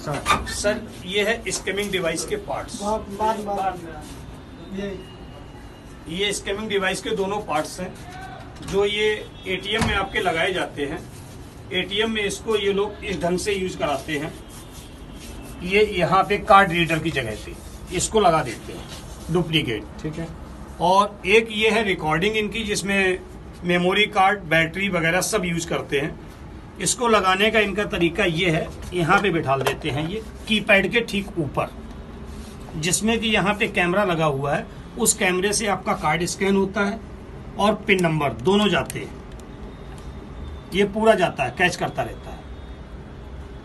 Sir ये है scamming device के पार्ट्स। ये स्कैमिंग डिवाइस के दोनों पार्ट्स हैं जो ये एटीएम में आपके लगाए जाते हैं। एटीएम में इसको ये लोग इस ढंग से यूज कराते हैं। ये यहाँ पे कार्ड रीडर की जगह पे इसको लगा देते हैं डुप्लीकेट, ठीक है। और एक ये है रिकॉर्डिंग इनकी, जिसमें मेमोरी कार्ड, बैटरी वगैरह सब यूज करते हैं। इसको लगाने का इनका तरीका ये है, यहाँ पे बिठा देते हैं ये कीपैड के ठीक ऊपर, जिसमें कि यहाँ पे कैमरा लगा हुआ है। उस कैमरे से आपका कार्ड स्कैन होता है और पिन नंबर दोनों जाते हैं। ये पूरा जाता है, कैच करता रहता है।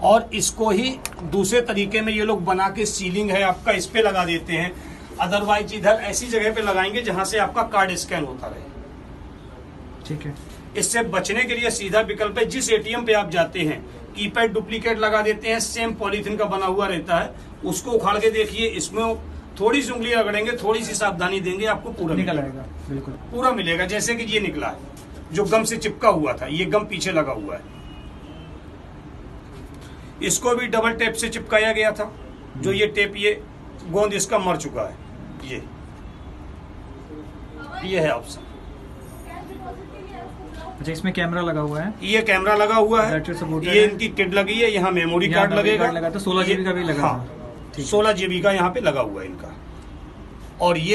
और इसको ही दूसरे तरीके में ये लोग बना के सीलिंग है आपका, इस पे लगा देते हैं। अदरवाइज इधर ऐसी जगह पे लगाएंगे जहां से आपका कार्ड स्कैन होता रहे, ठीक है। इससे बचने के लिए सीधा विकल्प है, जिस एटीएम पे आप जाते हैं कीपैड डुप्लीकेट लगा देते हैं, सेम पॉलीथीन का बना हुआ रहता है। उसको उखाड़ के देखिए, इसमें थोड़ी सी उंगली रगड़ेंगे, थोड़ी सी सावधानी देंगे, आपको पूरा निकल आएगा, बिल्कुल पूरा मिलेगा। जैसे कि ये निकला है, जो गम से चिपका हुआ था, ये गम पीछे लगा हुआ है। इसको भी डबल टेप से चिपकाया गया था, जो ये टेप, ये गोंद इसका मर चुका है। ये है ऑप्शन। अच्छा, इसमें कैमरा लगा हुआ है। ये कैमरा लगा हुआ है, ये इनकी किट लगी है, यहाँ मेमोरी कार्ड लगेगा। तो 16 GB का भी लगा, हाँ, 16 GB का यहाँ पे लगा हुआ है इनका। और ये